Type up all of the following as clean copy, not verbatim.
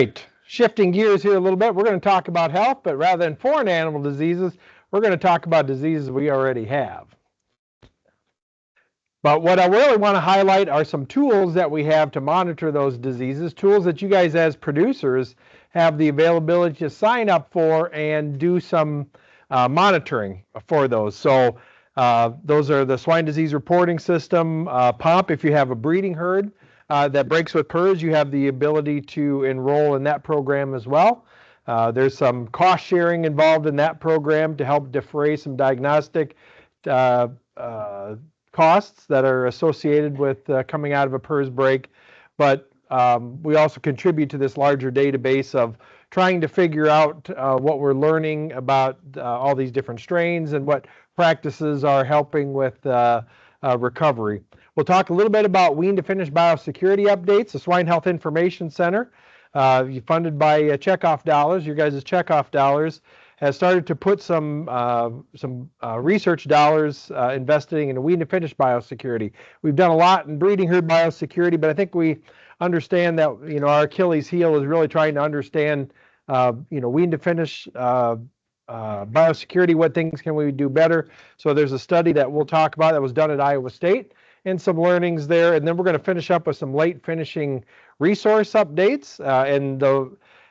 Right. Shifting gears here a little bit, we're going to talk about health, but rather than foreign animal diseases, we're going to talk about diseases we already have. But what I really want to highlight are some tools that we have to monitor those diseases, tools that you guys as producers have the availability to sign up for and do some monitoring for those. So those are the swine disease reporting system, pump. If you have a breeding herd that breaks with PRRS, you have the ability to enroll in that program as well. There's some cost sharing involved in that program to help defray some diagnostic costs that are associated with coming out of a PRRS break, but we also contribute to this larger database of trying to figure out what we're learning about all these different strains and what practices are helping with recovery. We'll talk a little bit about wean to finish biosecurity updates, the Swine Health Information Center, funded by checkoff dollars, your guys' checkoff dollars, has started to put some research dollars investing in wean to finish biosecurity. We've done a lot in breeding herd biosecurity, but I think we understand that our Achilles heel is really trying to understand wean to finish biosecurity. What things can we do better? So there's a study that we'll talk about that was done at Iowa State and some learnings there, and then we're going to finish up with some late finishing resource updates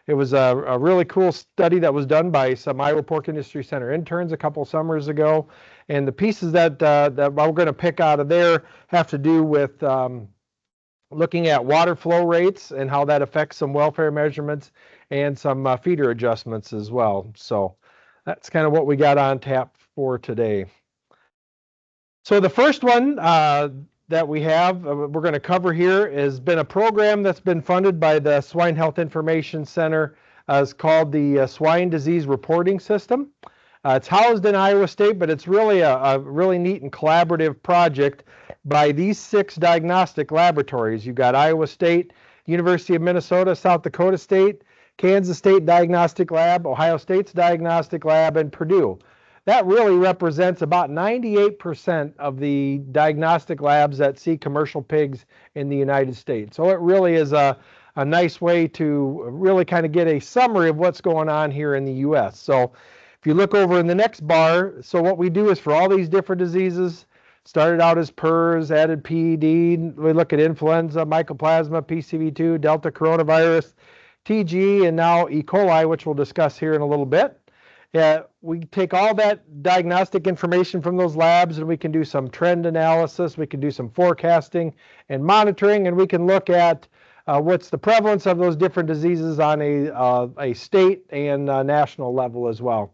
It was a really cool study that was done by some Iowa Pork Industry Center interns a couple summers ago. And the pieces that we're going to pick out of there have to do with looking at water flow rates and how that affects some welfare measurements and some feeder adjustments as well. So that's kind of what we got on tap for today. So the first one that we have, we're going to cover here, has been a program that's been funded by the Swine Health Information Center. It's called the Swine Disease Reporting System. It's housed in Iowa State, but it's really a really neat and collaborative project by these 6 diagnostic laboratories. You've got Iowa State, University of Minnesota, South Dakota State, Kansas State Diagnostic Lab, Ohio State's Diagnostic Lab, and Purdue. That really represents about 98% of the diagnostic labs that see commercial pigs in the United States. So it really is a nice way to really kind of get a summary of what's going on here in the U.S. So if you look over in the next bar, so what we do is for all these different diseases, started out as PRRS, added PED, we look at influenza, mycoplasma, PCV2, Delta coronavirus, TG, and now E. coli, which we'll discuss here in a little bit. We take all that diagnostic information from those labs and we can do some trend analysis, we can do some forecasting and monitoring, and we can look at what's the prevalence of those different diseases on a state and national level as well.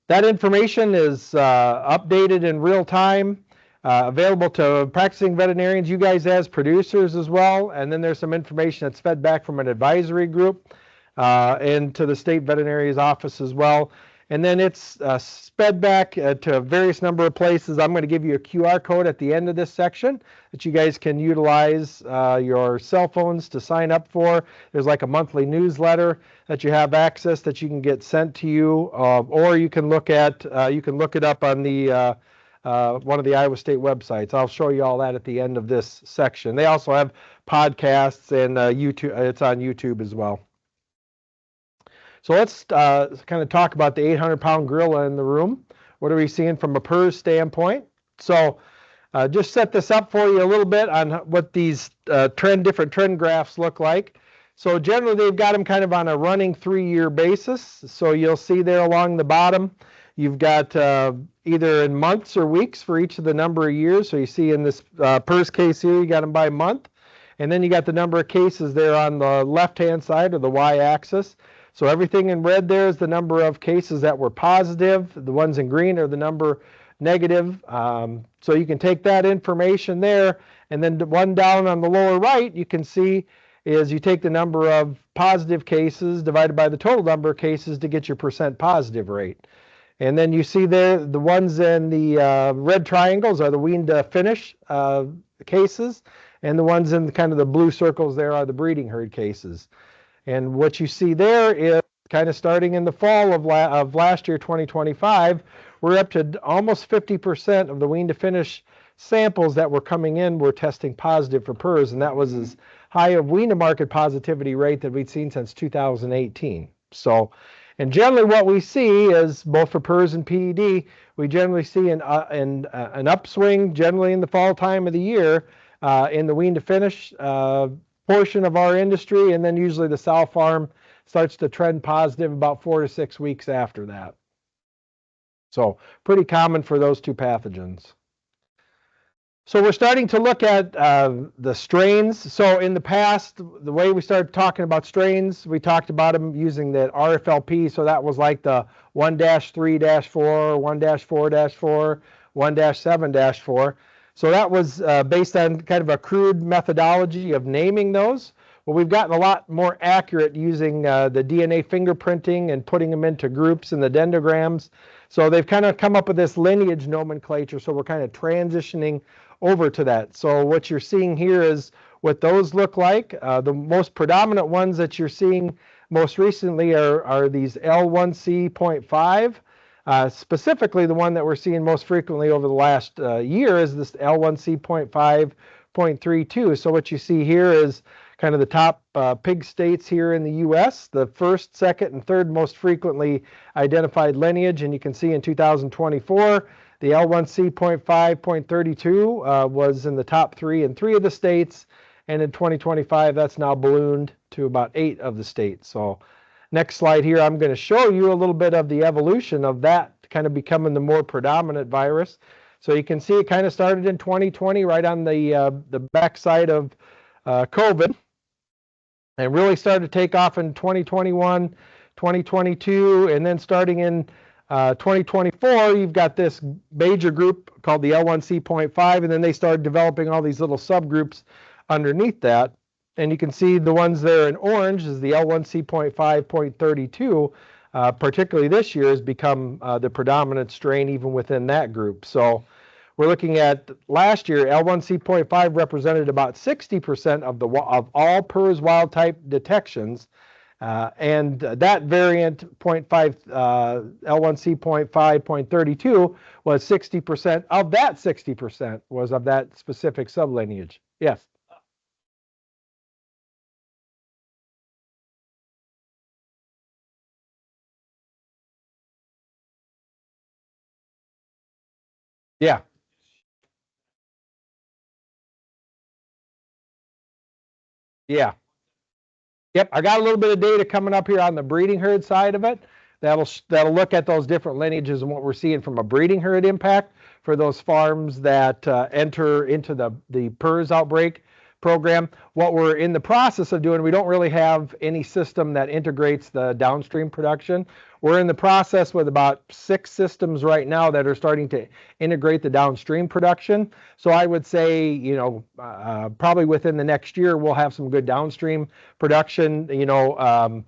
That information is updated in real time, available to practicing veterinarians, you guys as producers as well, and then there's some information that's fed back from an advisory group and to the state veterinary's office as well. And then it's sped back to a various number of places. I'm going to give you a QR code at the end of this section that you guys can utilize your cell phones to sign up for. There's like a monthly newsletter that you have access that you can get sent to you, or you can look at you can look it up on the one of the Iowa State websites. I'll show you all that at the end of this section. They also have podcasts and YouTube. It's on YouTube as well. So let's kind of talk about the 800-pound gorilla in the room. What are we seeing from a PRRS standpoint? So just set this up for you a little bit on what these different trend graphs look like. So generally they've got them kind of on a running 3-year basis. So you'll see there along the bottom, you've got either in months or weeks for each of the number of years. So you see in this PRRS case here, you got them by month. And then you got the number of cases there on the left-hand side or the y-axis. So everything in red there is the number of cases that were positive. The ones in green are the number negative. So you can take that information there, and then the one down on the lower right, you can see is you take the number of positive cases divided by the total number of cases to get your percent positive rate. And then you see there the ones in the red triangles are the wean to finish cases, and the ones in kind of the blue circles there are the breeding herd cases. And what you see there is kind of starting in the fall of last year, 2025, we're up to almost 50% of the wean to finish samples that were coming in were testing positive for PRRS, and that was as high of wean market positivity rate that we'd seen since 2018. So, and generally what we see is both for PRRS and PED, we generally see an upswing generally in the fall time of the year in the wean to finish portion of our industry, and then usually the sow farm starts to trend positive about 4 to 6 weeks after that. So pretty common for those two pathogens. So we're starting to look at the strains. So in the past, the way we started talking about strains, we talked about them using the RFLP. So that was like the 1-3-4, 1-4-4, 1-7-4. So that was based on kind of a crude methodology of naming those. Well, we've gotten a lot more accurate using the DNA fingerprinting and putting them into groups in the dendrograms. So they've kind of come up with this lineage nomenclature. So we're kind of transitioning over to that. So what you're seeing here is what those look like. The most predominant ones that you're seeing most recently are these L1C.5. Specifically, the one that we're seeing most frequently over the last year is this L1C.5.32. So what you see here is kind of the top pig states here in the U.S., the first, second, and third most frequently identified lineage. And you can see in 2024, the L1C.5.32 was in the top 3 in 3 of the states. And in 2025, that's now ballooned to about 8 of the states. So next slide here, I'm going to show you a little bit of the evolution of that kind of becoming the more predominant virus. So you can see it kind of started in 2020, right on the backside of COVID, and really started to take off in 2021, 2022, and then starting in 2024, you've got this major group called the L1C.5, and then they started developing all these little subgroups underneath that. And you can see the ones there in orange is the L1C.5.32, particularly this year has become the predominant strain even within that group. So we're looking at last year, L1C.5 represented about 60% of all PRRS wild type detections. And that variant L1C.5.32 was 60% of that 60% was of that specific sublineage. Yes. Yeah. Yeah. Yep, I got a little bit of data coming up here on the breeding herd side of it. That'll look at those different lineages and what we're seeing from a breeding herd impact for those farms that enter into the PRRS outbreak program. What we're in the process of doing, we don't really have any system that integrates the downstream production. We're in the process with about 6 systems right now that are starting to integrate the downstream production. So I would say, you know, probably within the next year, we'll have some good downstream production. You know,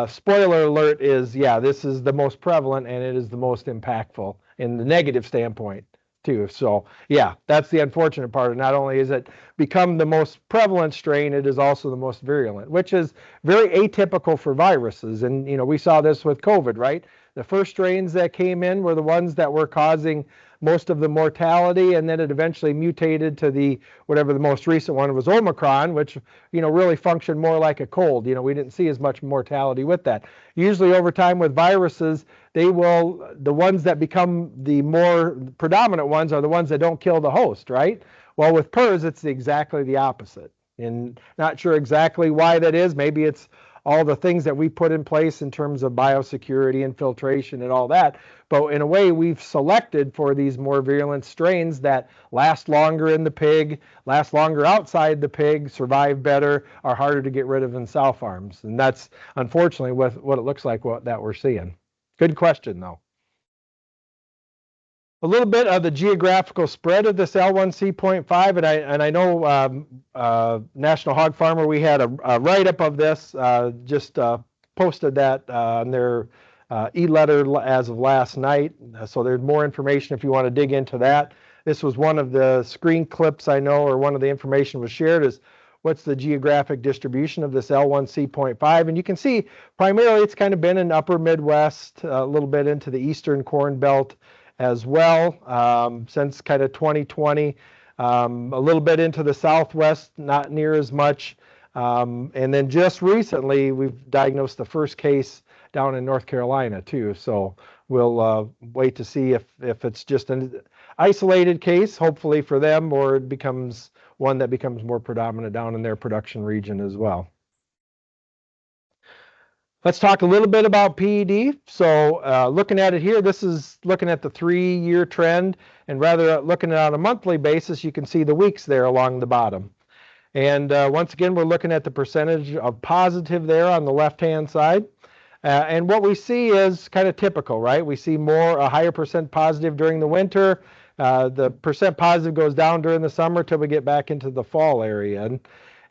spoiler alert is, yeah, this is the most prevalent and it is the most impactful in the negative standpoint too. So yeah, that's the unfortunate part. Not only is it become the most prevalent strain, it is also the most virulent, which is very atypical for viruses. And you know, we saw this with COVID, right? The first strains that came in were the ones that were causing most of the mortality, and then it eventually mutated to the whatever the most recent one was, Omicron, which you know really functioned more like a cold. You know, we didn't see as much mortality with that. Usually over time with viruses, the ones that become the more predominant ones are the ones that don't kill the host, right? Well, with PRRS, it's exactly the opposite. And not sure exactly why that is. Maybe it's all the things that we put in place in terms of biosecurity and filtration and all that. But in a way, we've selected for these more virulent strains that last longer in the pig, last longer outside the pig, survive better, are harder to get rid of in sow farms. And that's unfortunately what it looks like that we're seeing. Good question, though. A little bit of the geographical spread of this L1C.5, and I know National Hog Farmer, we had a write-up of this, just posted that on their e-letter as of last night. So there's more information if you want to dig into that. This was one of the screen clips I know, or one of the information was shared, is what's the geographic distribution of this L1C.5. And you can see primarily it's kind of been in upper Midwest, a little bit into the Eastern Corn Belt as well, since kind of 2020, a little bit into the Southwest, not near as much, And then just recently, we've diagnosed the first case down in North Carolina too. So we'll wait to see if it's just an isolated case, hopefully for them, or it becomes one that becomes more predominant down in their production region as well. Let's talk a little bit about PED. So looking at it here, this is looking at the 3-year trend, and rather looking at it on a monthly basis, you can see the weeks there along the bottom. And once again, we're looking at the percentage of positive there on the left-hand side. And what we see is kind of typical, right? We see a higher percent positive during the winter. The percent positive goes down during the summer till we get back into the fall area.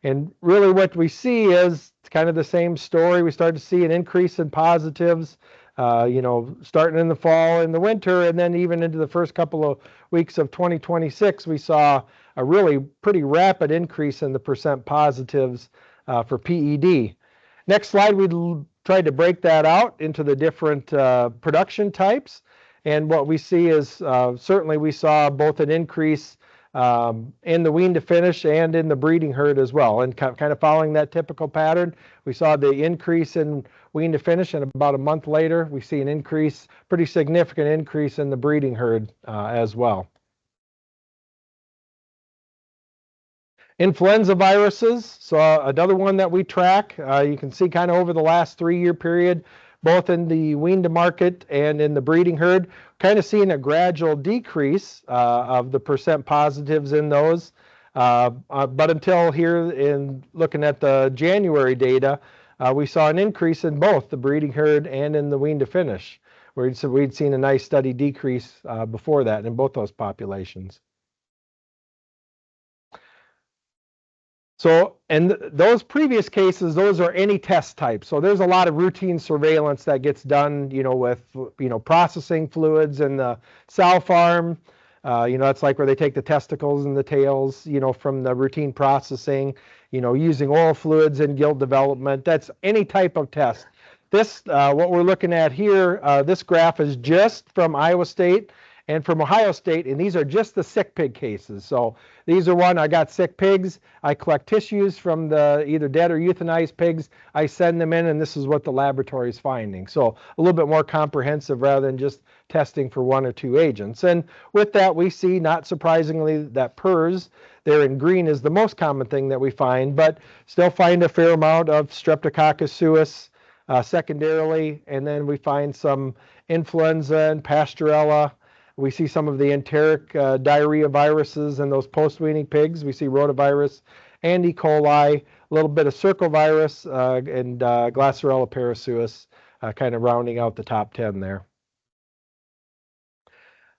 And really what we see is kind of the same story. We start to see an increase in positives, starting in the fall and the winter, and then even into the first couple of weeks of 2026, we saw a really pretty rapid increase in the percent positives for PED. Next slide, we tried to break that out into the different production types. And what we see is certainly we saw both an increase in the wean to finish and in the breeding herd as well. And kind of following that typical pattern, we saw the increase in wean to finish, and about a month later, we see an increase, pretty significant increase in the breeding herd as well. Influenza viruses, so another one that we track. You can see kind of over the last 3-year period, both in the wean to market and in the breeding herd, kind of seeing a gradual decrease of the percent positives in those. But until here in looking at the January data, we saw an increase in both the breeding herd and in the wean to finish, where we'd seen a nice steady decrease before that in both those populations. So, and those previous cases, those are any test type. So there's a lot of routine surveillance that gets done, with, processing fluids in the sow farm. That's like where they take the testicles and the tails, from the routine processing, using oil fluids in gilt development. That's any type of test. This, what we're looking at here, this graph is just from Iowa State and from Ohio State, and these are just the sick pig cases. So these are I got sick pigs, I collect tissues from the either dead or euthanized pigs, I send them in, and this is what the laboratory is finding. So a little bit more comprehensive rather than just testing for 1 or 2 agents. And with that, we see, not surprisingly, that PRRS there in green is the most common thing that we find, but still find a fair amount of Streptococcus suis secondarily, and then we find some influenza and Pasteurella. We see some of the enteric diarrhea viruses in those post-weaning pigs. We see rotavirus and E. coli, a little bit of circovirus and Glasserella parasuis kind of rounding out the top 10 there.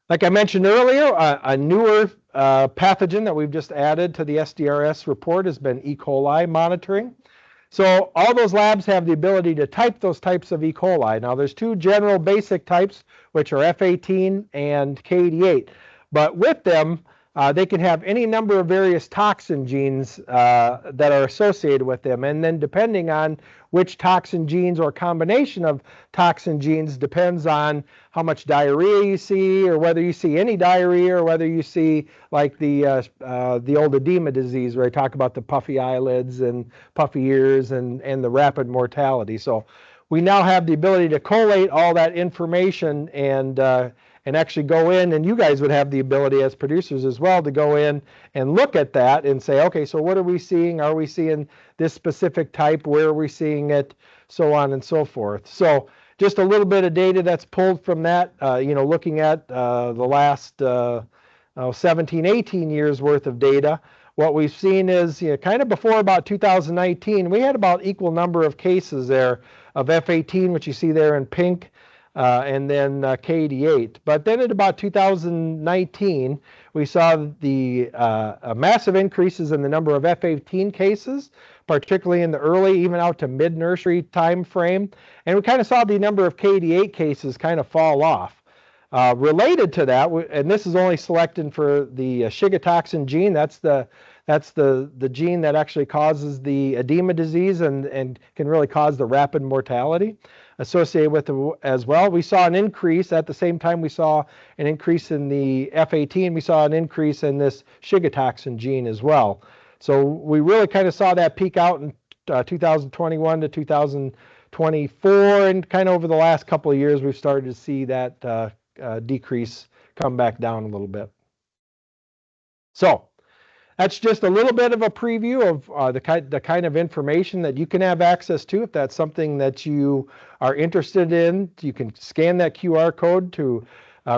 Like I mentioned earlier, a newer pathogen that we've just added to the SDRS report has been E. coli monitoring. So all those labs have the ability to type those types of E. coli. Now there's 2 general basic types, which are F18 and K88. But with them, they can have any number of various toxin genes that are associated with them. And then depending on which toxin genes or combination of toxin genes depends on how much diarrhea you see, or whether you see any diarrhea, or whether you see like the old edema disease where I talk about the puffy eyelids and puffy ears and the rapid mortality. So we now have the ability to collate all that information and actually go in, and you guys would have the ability as producers as well to go in and look at that and say, okay, so what are we seeing? Are we seeing this specific type? Where are we seeing it? So on and so forth. So just a little bit of data that's pulled from that, looking at the last 17, 18 years worth of data. What we've seen is, kind of before about 2019, we had about equal number of cases there of F18, which you see there in pink, and then K88. But then at about 2019, we saw the massive increases in the number of F18 cases, particularly in the early, even out to mid-nursery time frame. And we kind of saw the number of K88 cases kind of fall off. Related to that, and this is only selected for the Shiga toxin gene, that's the gene that actually causes the edema disease and can really cause the rapid mortality associated with it as well. We saw an increase at the same time we saw an increase in the F18, we saw an increase in this Shiga toxin gene as well. So we really kind of saw that peak out in 2021 to 2024, and kind of over the last couple of years, we've started to see that decrease come back down a little bit. So that's just a little bit of a preview of the kind of information that you can have access to. If that's something that you are interested in, you can scan that QR code to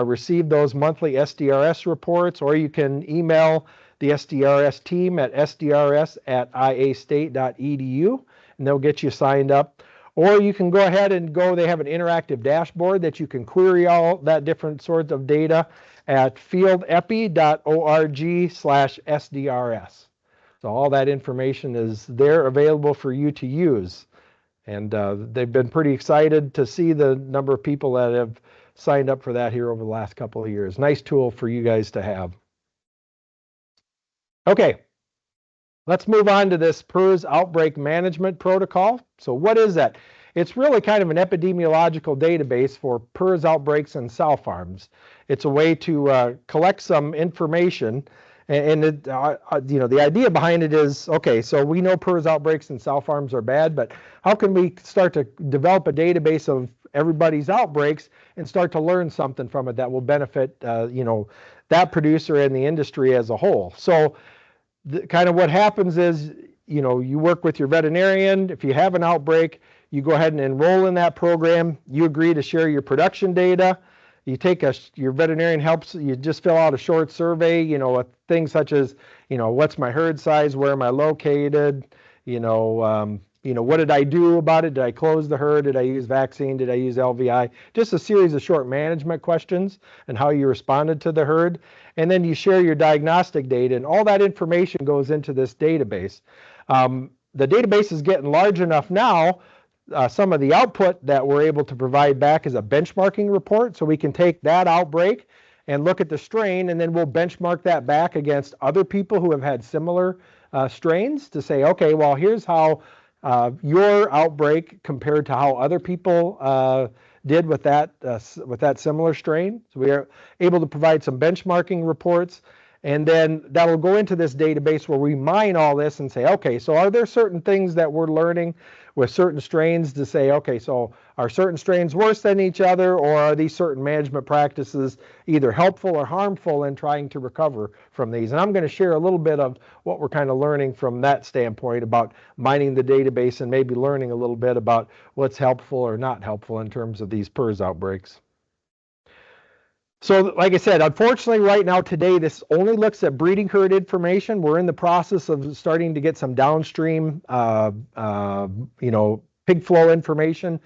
receive those monthly SDRS reports, or you can email the SDRS team at sdrs@iastate.edu, and they'll get you signed up. Or you can go ahead and they have an interactive dashboard that you can query all that different sorts of data at fieldepi.org/SDRS. So all that information is there available for you to use. And they've been pretty excited to see the number of people that have signed up for that here over the last couple of years. Nice tool for you guys to have. Okay, let's move on to this PRRS outbreak management protocol. So what is that? It's really kind of an epidemiological database for PRRS outbreaks in sow farms. It's a way to collect some information, and the idea behind it is, okay, so we know PRRS outbreaks in sow farms are bad, but how can we start to develop a database of everybody's outbreaks and start to learn something from it that will benefit that producer and the industry as a whole? So kind of what happens is, you work with your veterinarian. If you have an outbreak, you go ahead and enroll in that program. You agree to share your production data. You take your veterinarian helps, you just fill out a short survey, with things such as, what's my herd size, where am I located, what did I do about it? Did I close the herd? Did I use vaccine? Did I use LVI? Just a series of short management questions and how you responded to the herd. And then you share your diagnostic data, and all that information goes into this database. The database is getting large enough now. Some of the output that we're able to provide back is a benchmarking report. So we can take that outbreak and look at the strain, and then we'll benchmark that back against other people who have had similar strains to say, okay, well, here's how your outbreak compared to how other people did with that similar strain. So we are able to provide some benchmarking reports, and then that'll go into this database where we mine all this and say, okay, so are there certain things that we're learning with certain strains to say, okay, so are certain strains worse than each other, or are these certain management practices either helpful or harmful in trying to recover from these? And I'm going to share a little bit of what we're kind of learning from that standpoint about mining the database and maybe learning a little bit about what's helpful or not helpful in terms of these PRRS outbreaks. So like I said, unfortunately right now today, this only looks at breeding herd information. We're in the process of starting to get some downstream, pig flow information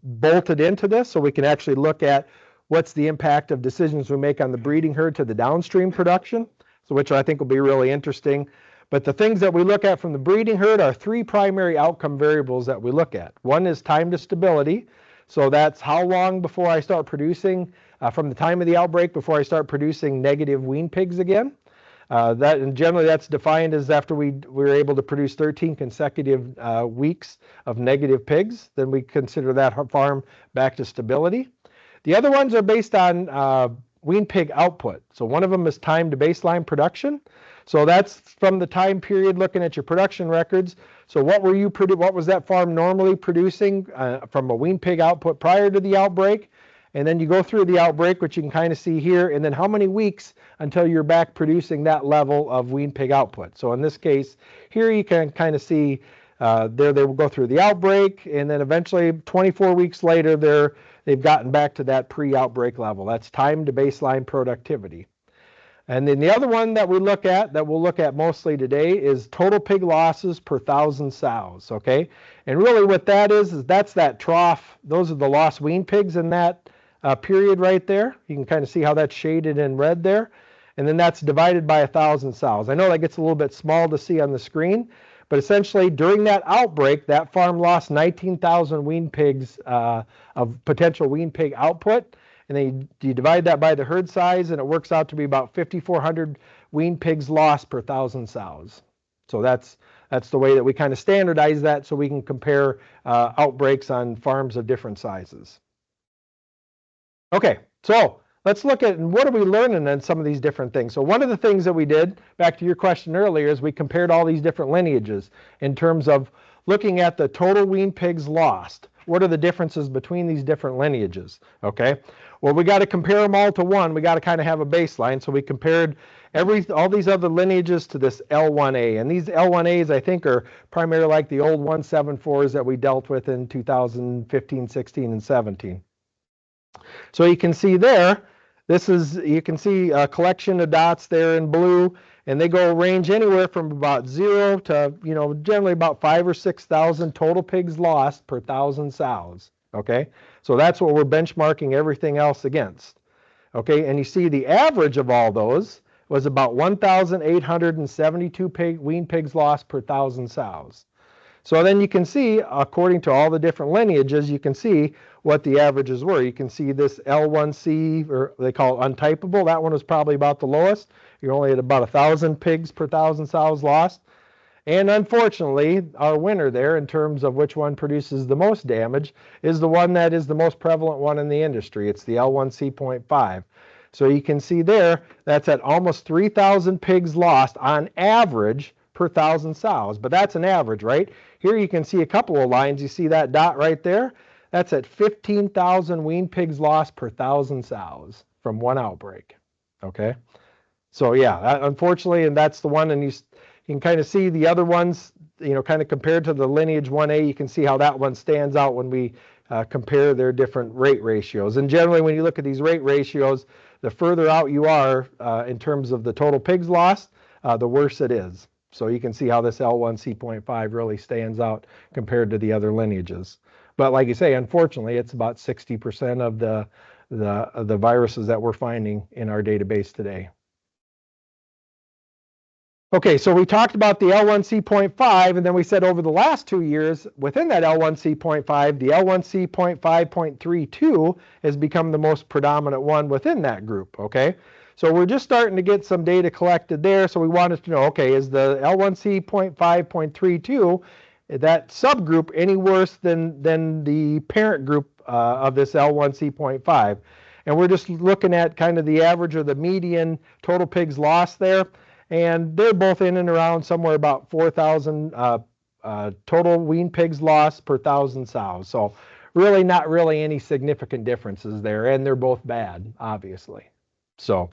bolted into this, so we can actually look at what's the impact of decisions we make on the breeding herd to the downstream production, so which I think will be really interesting. But the things that we look at from the breeding herd are three primary outcome variables that we look at. One is time to stability. So that's how long before I start producing, from the time of the outbreak before I start producing negative wean pigs again. And generally that's defined as after we were able to produce 13 consecutive weeks of negative pigs, then we consider that farm back to stability. The other ones are based on wean pig output. So one of them is time to baseline production. So that's from the time period looking at your production records. So what was that farm normally producing from a wean pig output prior to the outbreak? And then you go through the outbreak, which you can kind of see here, and then how many weeks until you're back producing that level of wean pig output. So in this case, here you can kind of see they will go through the outbreak, and then eventually 24 weeks later, they've gotten back to that pre-outbreak level. That's time to baseline productivity. And then the other one that we look at, that we'll look at mostly today, is total pig losses per 1,000 sows, okay? And really what that is that's that trough. Those are the lost wean pigs in that period right there. You can kind of see how that's shaded in red there. And then that's divided by 1,000 sows. I know that gets a little bit small to see on the screen, but essentially during that outbreak, that farm lost 19,000 wean pigs of potential wean pig output. And then you divide that by the herd size, and it works out to be about 5,400 wean pigs lost per 1,000 sows. So that's the way that we kind of standardize that, so we can compare outbreaks on farms of different sizes. Okay, so let's look at what are we learning in some of these different things. So one of the things that we did, back to your question earlier, is we compared all these different lineages in terms of looking at the total weaned pigs lost. What are the differences between these different lineages? Okay, well, we got to compare them all to one. We got to kind of have a baseline. So we compared all these other lineages to this L1A. And these L1As, I think, are primarily like the old 174s that we dealt with in 2015, 16, and 17. So you can see there, you can see a collection of dots there in blue, and they range anywhere from about 0 to, generally about 5,000 or 6,000 total pigs lost per 1,000 sows. Okay, so that's what we're benchmarking everything else against. Okay, and you see the average of all those was about 1,872 weaned pigs lost per 1,000 sows. So then you can see, according to all the different lineages, you can see what the averages were. You can see this L1C, or they call it untypable. That one was probably about the lowest. You're only at about 1,000 pigs per 1,000 sows lost. And unfortunately, our winner there in terms of which one produces the most damage is the one that is the most prevalent one in the industry. It's the L1C.5. So you can see there, that's at almost 3,000 pigs lost on average per 1,000 sows. But that's an average, right? Here you can see a couple of lines. You see that dot right there? That's at 15,000 weaned pigs lost per 1,000 sows from one outbreak. Okay? So yeah, unfortunately, and that's the one, and you can kind of see the other ones, kind of compared to the lineage 1A, you can see how that one stands out when we compare their different rate ratios. And generally, when you look at these rate ratios, the further out you are in terms of the total pigs lost, the worse it is. So you can see how this L1C.5 really stands out compared to the other lineages. But like you say, unfortunately, it's about 60% of the viruses that we're finding in our database today. Okay, so we talked about the L1C.5, and then we said over the last 2 years, within that L1C.5, the L1C.5.32 has become the most predominant one within that group, okay? So we're just starting to get some data collected there, so we wanted to know, okay, is the L1C.5.32, that subgroup, any worse than the parent group of this L1C.5? And we're just looking at kind of the average or the median total pigs lost there. And they're both in and around somewhere about 4,000 total weaned pigs lost per 1,000 sows. So really not really any significant differences there, and they're both bad, obviously. So,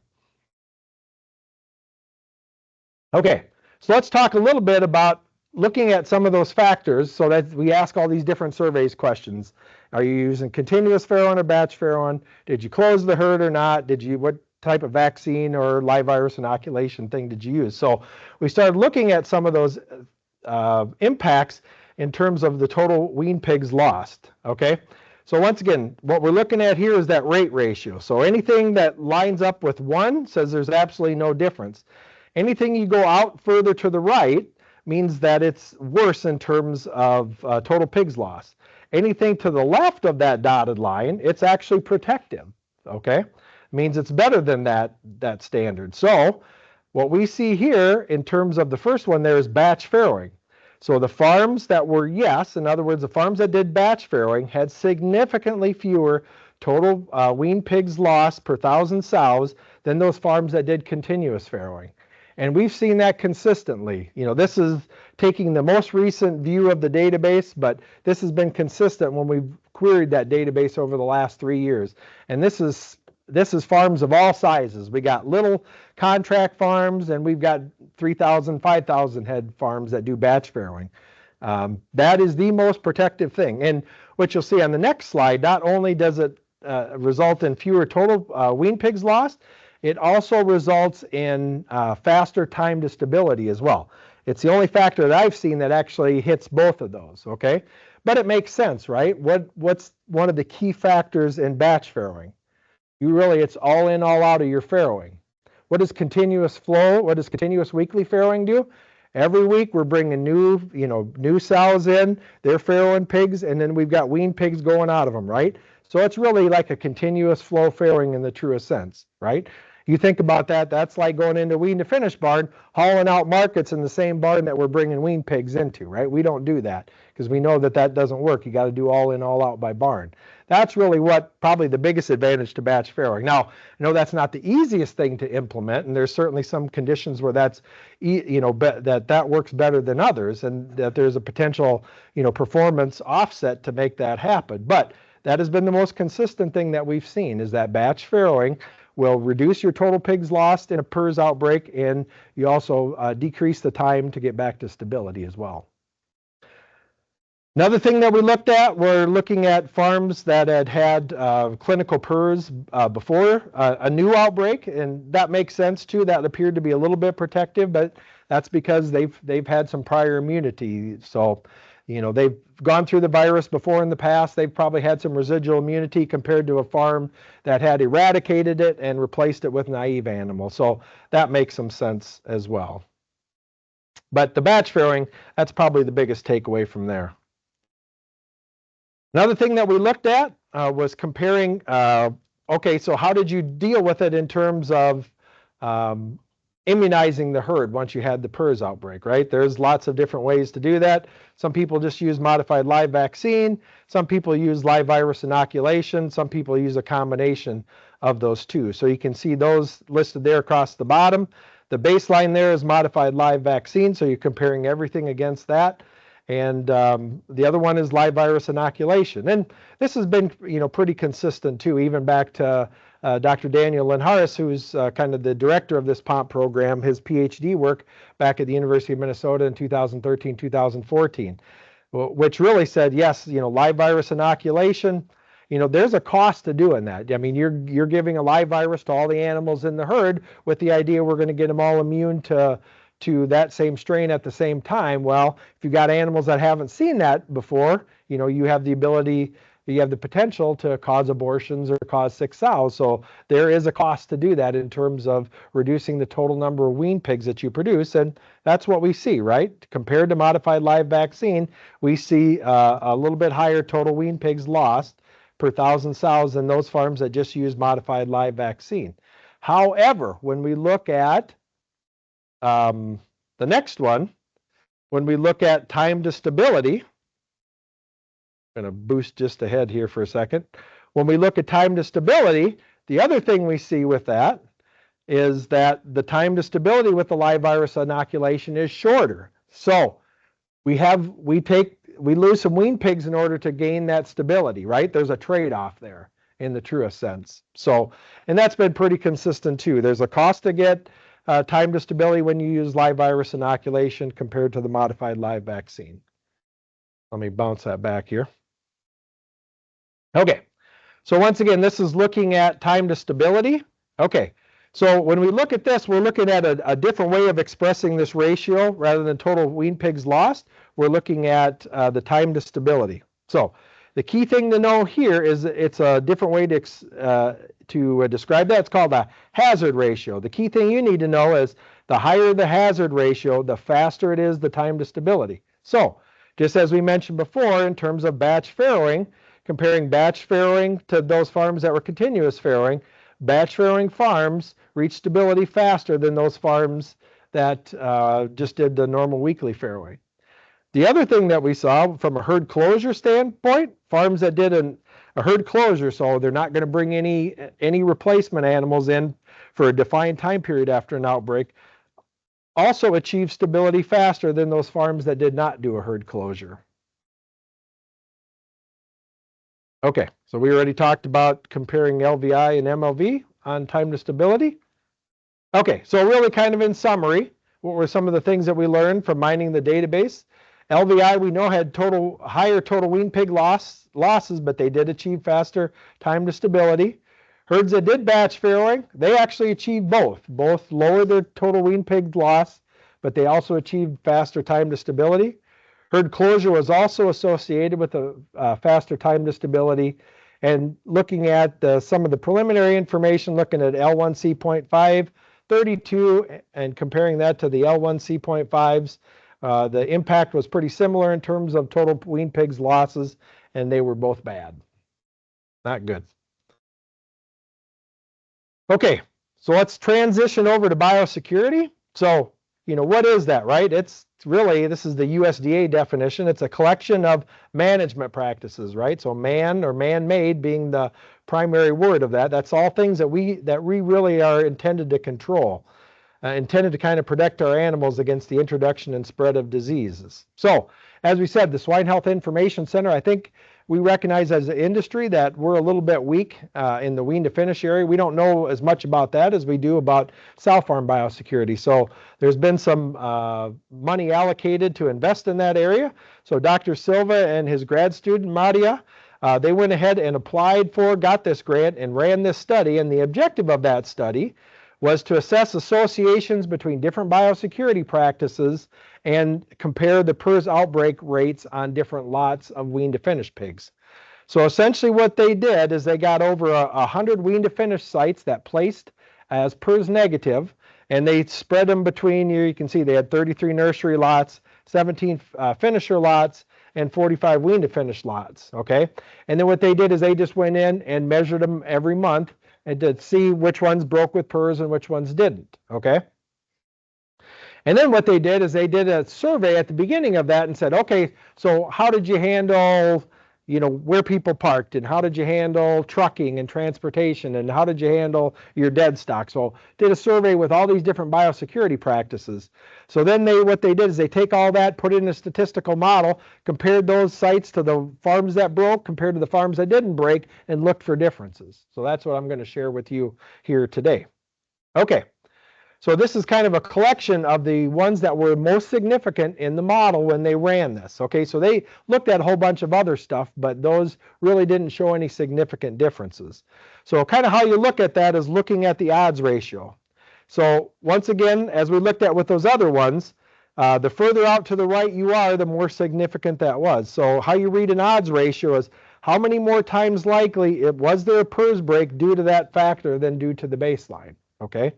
okay, so let's talk a little bit about looking at some of those factors so that we ask all these different surveys questions. Are you using continuous farrowing or batch farrowing? Did you close the herd or not? What type of vaccine or live virus inoculation thing did you use? So we started looking at some of those impacts in terms of the total weaned pigs lost, okay? So once again, what we're looking at here is that rate ratio. So anything that lines up with 1 says there's absolutely no difference. Anything you go out further to the right means that it's worse in terms of total pigs lost. Anything to the left of that dotted line, it's actually protective, okay? Means it's better than that standard. So what we see here in terms of the first one there is batch farrowing. So the farms that were yes, in other words, the farms that did batch farrowing had significantly fewer total weaned pigs lost per 1,000 sows than those farms that did continuous farrowing. And we've seen that consistently. This is taking the most recent view of the database, but this has been consistent when we've queried that database over the last 3 years. And this is farms of all sizes. We got little contract farms, and we've got 3,000, 5,000 head farms that do batch farrowing. That is the most protective thing. And what you'll see on the next slide, not only does it result in fewer total weaned pigs lost, it also results in faster time to stability as well. It's the only factor that I've seen that actually hits both of those, okay? But it makes sense, right? What's one of the key factors in batch farrowing? It's all in, all out of your farrowing. What does continuous weekly farrowing do? Every week we're bringing new sows in, they're farrowing pigs, and then we've got weaned pigs going out of them, right? So it's really like a continuous flow farrowing in the truest sense, right? You think about that, that's like going into a wean to finish barn, hauling out markets in the same barn that we're bringing wean pigs into, right? We don't do that because we know that that doesn't work. You got to do all in, all out by barn. That's really what probably the biggest advantage to batch farrowing. Now, I know that's not the easiest thing to implement, and there's certainly some conditions where that's, that works better than others, and that there's a potential, performance offset to make that happen. But that has been the most consistent thing that we've seen, is that batch farrowing will reduce your total pigs lost in a PRRS outbreak, and you also decrease the time to get back to stability as well. Another thing that we looked at, we're looking at farms that had clinical PRRS before a new outbreak, and that makes sense too. That appeared to be a little bit protective, but that's because they've had some prior immunity. So, they've gone through the virus before in the past. They've probably had some residual immunity compared to a farm that had eradicated it and replaced it with naive animals. So that makes some sense as well. But the batch farrowing, that's probably the biggest takeaway from there. Another thing that we looked at was comparing, okay, so how did you deal with it in terms of immunizing the herd once you had the PRRS outbreak, right? There's lots of different ways to do that. Some people just use modified live vaccine. Some people use live virus inoculation. Some people use a combination of those two. So you can see those listed there across the bottom. The baseline there is modified live vaccine, so you're comparing everything against that. And the other one is live virus inoculation. And this has been, pretty consistent too, even back to Dr. Daniel Linharis, who's kind of the director of this POMP program, his PhD work back at the University of Minnesota in 2013, 2014, which really said, yes, live virus inoculation, there's a cost to doing that. I mean, you're giving a live virus to all the animals in the herd with the idea we're going to get them all immune to that same strain at the same time. Well, if you've got animals that haven't seen that before, you have the potential to cause abortions or cause sick sows. So there is a cost to do that in terms of reducing the total number of wean pigs that you produce. And that's what we see, right? Compared to modified live vaccine, we see a little bit higher total wean pigs lost per 1,000 sows than those farms that just use modified live vaccine. However, when we look at the next one, when we look at time to stability, I'm going to boost just ahead here for a second. When we look at time to stability, the other thing we see with that is that the time to stability with the live virus inoculation is shorter. So we lose some wean pigs in order to gain that stability, right? There's a trade-off there in the truest sense. So, and that's been pretty consistent too. There's a cost to get time to stability when you use live virus inoculation compared to the modified live vaccine. Let me bounce that back here. Okay, so once again, this is looking at time to stability. Okay, so when we look at this, we're looking at a different way of expressing this ratio rather than total wean pigs lost. We're looking at the time to stability. So the key thing to know here is it's a different way to describe that. It's called a hazard ratio. The key thing you need to know is the higher the hazard ratio, the faster it is the time to stability. So just as we mentioned before, in terms of batch farrowing, comparing batch farrowing to those farms that were continuous farrowing, batch farrowing farms reach stability faster than those farms that just did the normal weekly farrowing. The other thing that we saw from a herd closure standpoint, farms that did a herd closure, so they're not going to bring any replacement animals in for a defined time period after an outbreak, also achieved stability faster than those farms that did not do a herd closure. Okay, so we already talked about comparing LVI and MLV on time to stability. Okay, so really kind of in summary, what were some of the things that we learned from mining the database? LVI, we know, had higher total wean pig losses, but they did achieve faster time to stability. Herds that did batch farrowing, they actually achieved both. Both lowered their total wean pig loss, but they also achieved faster time to stability. Herd closure was also associated with a faster time to stability. And looking at some of the preliminary information, looking at L1C.5, 32, and comparing that to the L1C.5s, the impact was pretty similar in terms of total wean pigs losses, and they were both bad. Not good. Okay, So let's transition over to biosecurity. So, what is that, right? It's really, this is the USDA definition. It's a collection of management practices, right? So man or man-made being the primary word of that. That's all things that we really are intended to control, intended to kind of protect our animals against the introduction and spread of diseases. So, as we said, the Swine Health Information Center, I think we recognize as an industry that we're a little bit weak in the wean to finish area. We don't know as much about that as we do about sow farm biosecurity. So there's been some money allocated to invest in that area. So Dr. Silva and his grad student, Madia, they went ahead and applied for, got this grant, and ran this study. And the objective of that study was to assess associations between different biosecurity practices and compare the PRRS outbreak rates on different lots of wean to finish pigs. So essentially what they did is they got over 100 wean to finish sites that placed as PRRS negative, and they spread them between, you can see they had 33 nursery lots, 17 finisher lots, and 45 wean to finish lots, okay? And then what they did is they just went in and measured them every month and to see which ones broke with PRRS and which ones didn't, okay? And then what they did is they did a survey at the beginning of that and said, okay, so how did you handle, where people parked, and how did you handle trucking and transportation, and how did you handle your dead stock? So did a survey with all these different biosecurity practices. So then what they did is they take all that, put it in a statistical model, compared those sites to the farms that broke, compared to the farms that didn't break, and looked for differences. So that's what I'm going to share with you here today. Okay. So this is kind of a collection of the ones that were most significant in the model when they ran this. Okay, so they looked at a whole bunch of other stuff, but those really didn't show any significant differences. So kind of how you look at that is looking at the odds ratio. So once again, as we looked at with those other ones, the further out to the right you are, the more significant that was. So how you read an odds ratio is how many more times likely was there a PRRS break due to that factor than due to the baseline. Okay.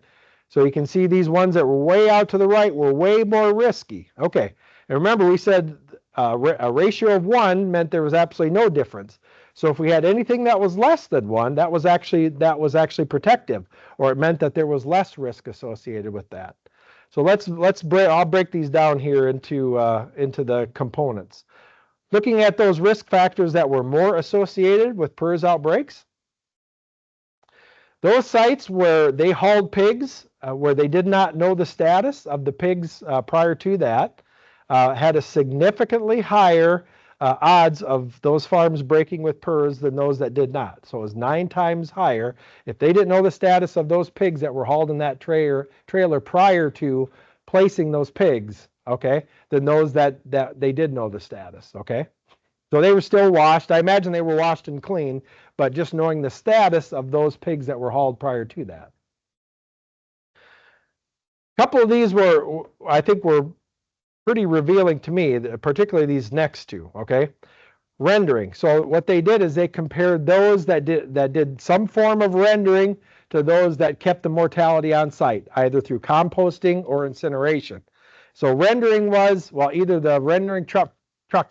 So you can see these ones that were way out to the right were way more risky. Okay, and remember we said a ratio of 1 meant there was absolutely no difference. So if we had anything that was less than 1, that was actually protective, or it meant that there was less risk associated with that. So I'll break these down here into the components. Looking at those risk factors that were more associated with PRRS outbreaks, those sites where they hauled pigs, where they did not know the status of the pigs prior to that, had a significantly higher odds of those farms breaking with PRRS than those that did not. So it was 9 times higher if they didn't know the status of those pigs that were hauled in that trailer prior to placing those pigs, okay, than those that they did know the status, okay? So they were still washed. I imagine they were washed and clean, but just knowing the status of those pigs that were hauled prior to that. A couple of these I think were pretty revealing to me, particularly these next two, okay? Rendering. So what they did is they compared those that did some form of rendering to those that kept the mortality on site, either through composting or incineration. So rendering was, well, either the rendering truck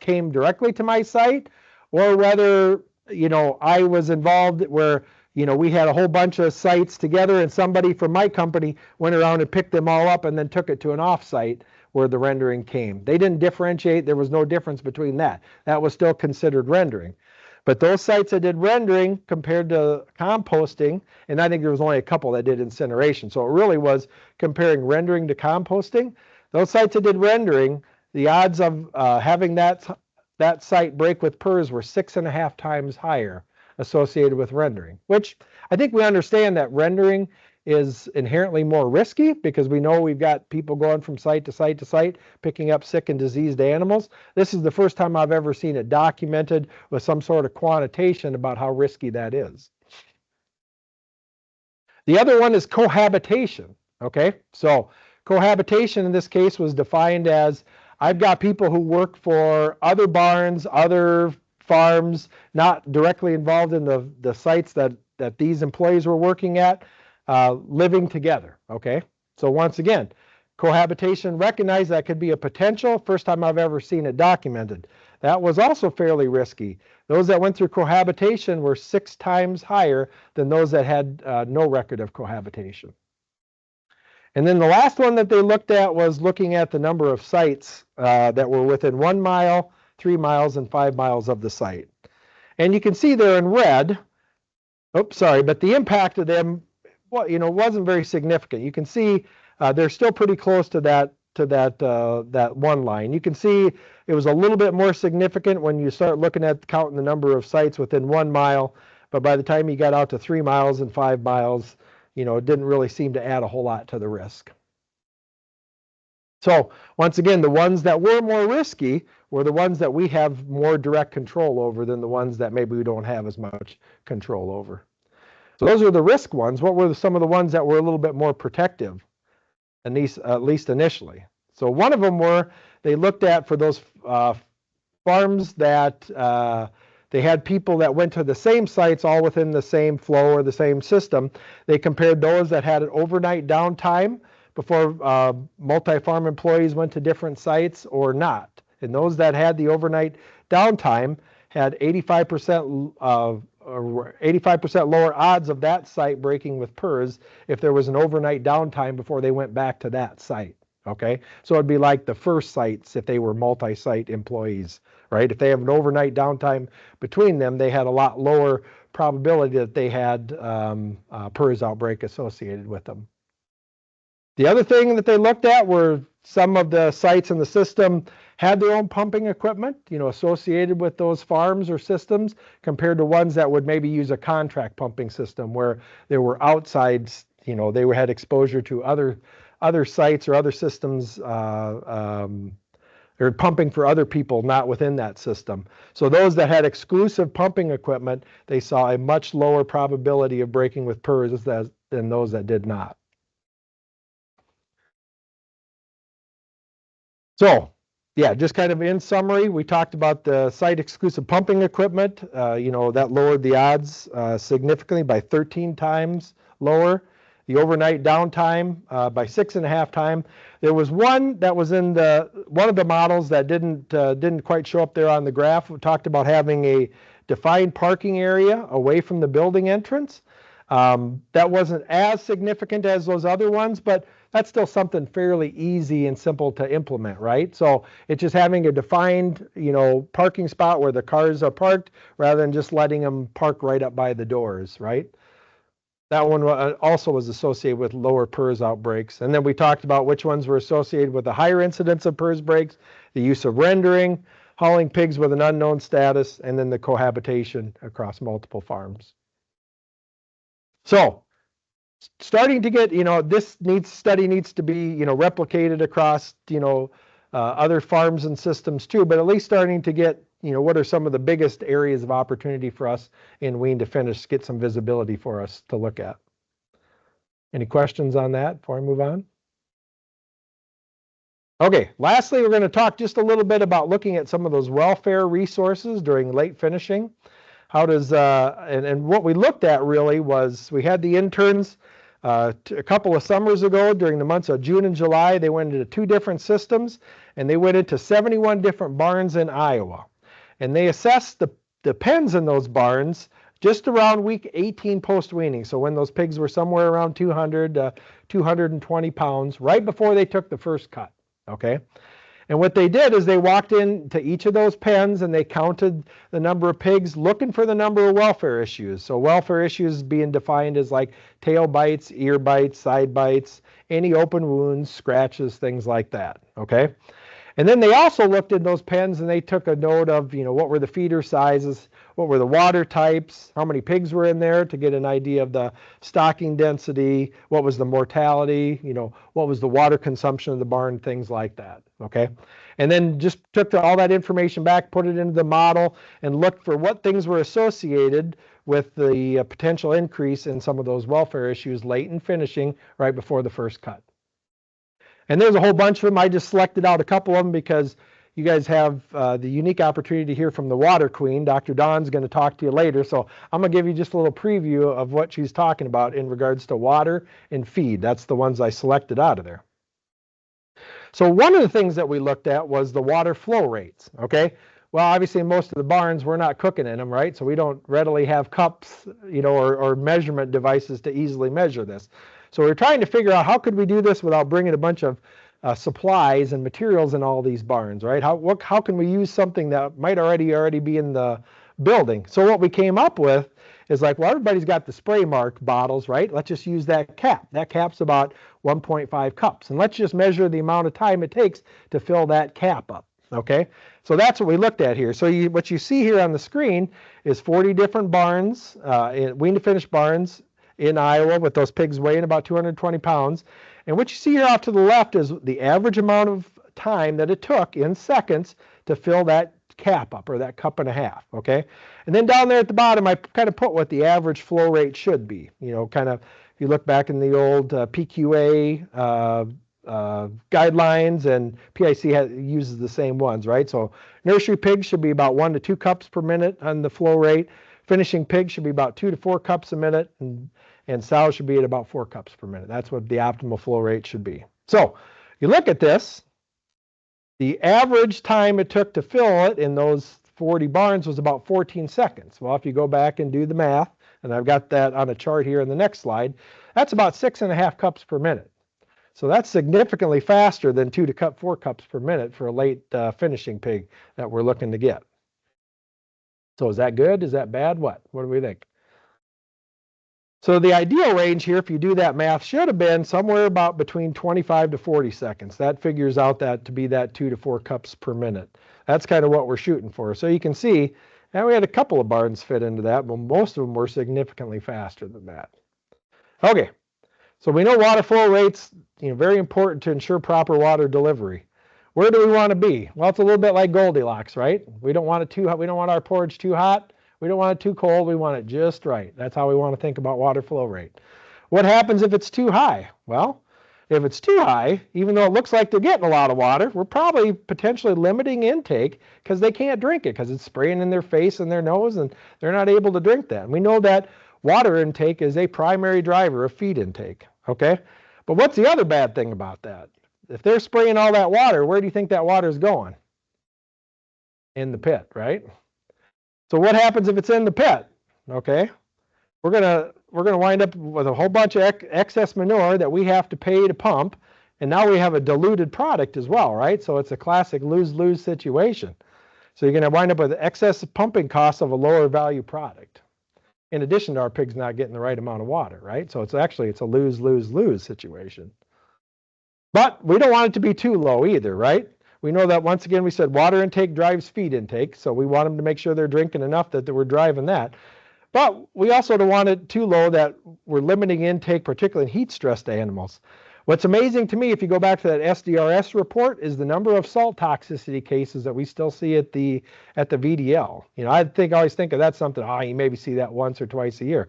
came directly to my site, or whether, I was involved where, we had a whole bunch of sites together and somebody from my company went around and picked them all up and then took it to an off-site where the rendering came. They didn't differentiate. There was no difference between that. That was still considered rendering. But those sites that did rendering compared to composting, and I think there was only a couple that did incineration. So it really was comparing rendering to composting. Those sites that did rendering, the odds of having that site break with PRRS were 6.5 times higher associated with rendering, which I think we understand that rendering is inherently more risky because we know we've got people going from site to site to site picking up sick and diseased animals. This is the first time I've ever seen it documented with some sort of quantitation about how risky that is. The other one is cohabitation, okay? So cohabitation in this case was defined as I've got people who work for other barns, other farms, not directly involved in the sites that these employees were working at, living together, okay? So once again, cohabitation, recognized that could be a potential. First time I've ever seen it documented. That was also fairly risky. Those that went through cohabitation were 6 times higher than those that had no record of cohabitation, And then the last one that they looked at was looking at the number of sites that were within 1 mile, 3 miles, and 5 miles of the site. And you can see there in red, oops, sorry, but the impact of them, well, wasn't very significant. You can see they're still pretty close to that one line. You can see it was a little bit more significant when you start looking at counting the number of sites within 1 mile, but by the time you got out to 3 miles and 5 miles, it didn't really seem to add a whole lot to the risk. So once again, the ones that were more risky were the ones that we have more direct control over than the ones that maybe we don't have as much control over. So those are the risk ones. What were some of the ones that were a little bit more protective, at least initially? So one of them they looked at for those farms that they had people that went to the same sites all within the same flow or the same system. They compared those that had an overnight downtime before multi-farm employees went to different sites or not. And those that had the overnight downtime had 85% 85% lower odds of that site breaking with PRRS if there was an overnight downtime before they went back to that site. Okay, so it'd be like the first sites if they were multi-site employees, right? If they have an overnight downtime between them, they had a lot lower probability that they had PRRS outbreak associated with them. The other thing that they looked at were some of the sites in the system had their own pumping equipment, associated with those farms or systems, compared to ones that would maybe use a contract pumping system where there were outside, they had exposure to other sites or other systems or pumping for other people not within that system. So those that had exclusive pumping equipment, they saw a much lower probability of breaking with PRRS than those that did not. So, yeah, just kind of in summary, we talked about the site-exclusive pumping equipment. That lowered the odds significantly by 13 times lower. The overnight downtime by 6.5 times. There was one that was in one of the models that didn't quite show up there on the graph. We talked about having a defined parking area away from the building entrance. That wasn't as significant as those other ones, but that's still something fairly easy and simple to implement, right? So it's just having a defined, parking spot where the cars are parked rather than just letting them park right up by the doors, right? That one also was associated with lower PRRS outbreaks. And then we talked about which ones were associated with a higher incidence of PRRS breaks, the use of rendering, hauling pigs with an unknown status, and then the cohabitation across multiple farms. So starting to get, this study needs to be, replicated across, other farms and systems too, but at least starting to get, what are some of the biggest areas of opportunity for us in wean to finish, get some visibility for us to look at. Any questions on that before I move on? Okay, lastly, we're going to talk just a little bit about looking at some of those welfare resources during late finishing. How does, and what we looked at really was we had the interns a couple of summers ago during the months of June and July. They went into 2 different systems and they went into 71 different barns in Iowa. And they assessed the pens in those barns just around week 18 post-weaning. So when those pigs were somewhere around 200 to 220 pounds, right before they took the first cut, okay? And what they did is they walked into each of those pens and they counted the number of pigs looking for the number of welfare issues. So welfare issues being defined as like tail bites, ear bites, side bites, any open wounds, scratches, things like that, okay? And then they also looked in those pens and they took a note of, what were the feeder sizes, what were the water types, how many pigs were in there to get an idea of the stocking density, what was the mortality, what was the water consumption of the barn, things like that, okay? And then just took all that information back, put it into the model, and looked for what things were associated with the potential increase in some of those welfare issues late in finishing right before the first cut. And there's a whole bunch of them. I just selected out a couple of them because you guys have the unique opportunity to hear from the water queen. Dr. Dawn's going to talk to you later. So I'm going to give you just a little preview of what she's talking about in regards to water and feed. That's the ones I selected out of there. So one of the things that we looked at was the water flow rates, okay? Well, obviously in most of the barns, we're not cooking in them, right? So we don't readily have cups, or measurement devices to easily measure this. So we're trying to figure out how could we do this without bringing a bunch of supplies and materials in all these barns, right? How can we use something that might already be in the building? So what we came up with is like, well, everybody's got the spray marked bottles, right? Let's just use that cap. That cap's about 1.5 cups. And let's just measure the amount of time it takes to fill that cap up, okay? So that's what we looked at here. So what you see here on the screen is 40 different barns, wean to finish barns in Iowa with those pigs weighing about 220 pounds. And what you see here off to the left is the average amount of time that it took in seconds to fill that cap up, or that cup and a half, okay? And then down there at the bottom, I kind of put what the average flow rate should be. You know, kind of, if you look back in the old PQA guidelines, and PIC uses the same ones, right? So nursery pigs should be about 1 to 2 cups per minute on the flow rate. Finishing pigs should be about 2 to 4 cups a minute, and sows should be at about 4 cups per minute. That's what the optimal flow rate should be. So you look at this, the average time it took to fill it in those 40 barns was about 14 seconds. Well, if you go back and do the math, and I've got that on a chart here in the next slide, that's about 6.5 cups per minute. So that's significantly faster than 2 to 4 cups per minute for a late finishing pig that we're looking to get. So is that good? Is that bad? What do we think? So the ideal range here, if you do that math, should have been somewhere about between 25 to 40 seconds. That figures out that to be that 2 to 4 cups per minute. That's kind of what we're shooting for. So you can see, and we had a couple of barns fit into that, but most of them were significantly faster than that. Okay, so we know water flow rates, very important to ensure proper water delivery. Where do we want to be? Well, it's a little bit like Goldilocks, right? We don't want it too hot. We don't want our porridge too hot. We don't want it too cold. We want it just right. That's how we want to think about water flow rate. What happens if it's too high? Well, if it's too high, even though it looks like they're getting a lot of water, we're probably potentially limiting intake because they can't drink it because it's spraying in their face and their nose, and they're not able to drink that. And we know that water intake is a primary driver of feed intake, okay? But what's the other bad thing about that? If they're spraying all that water, where do you think that water is going? In the pit, right? So what happens if it's in the pit? Okay, we're gonna wind up with a whole bunch of excess manure that we have to pay to pump, and now we have a diluted product as well, right? So it's a classic lose-lose situation. So you're gonna wind up with excess pumping costs of a lower value product, in addition to our pigs not getting the right amount of water, right? So it's a lose-lose-lose situation. But we don't want it to be too low either, right? We know that, once again, we said water intake drives feed intake, so we want them to make sure they're drinking enough that we're driving that. But we also don't want it too low that we're limiting intake, particularly in heat-stressed animals. What's amazing to me, if you go back to that SDRS report, is the number of salt toxicity cases that we still see at the VDL. I always think of that something, you maybe see that once or twice a year.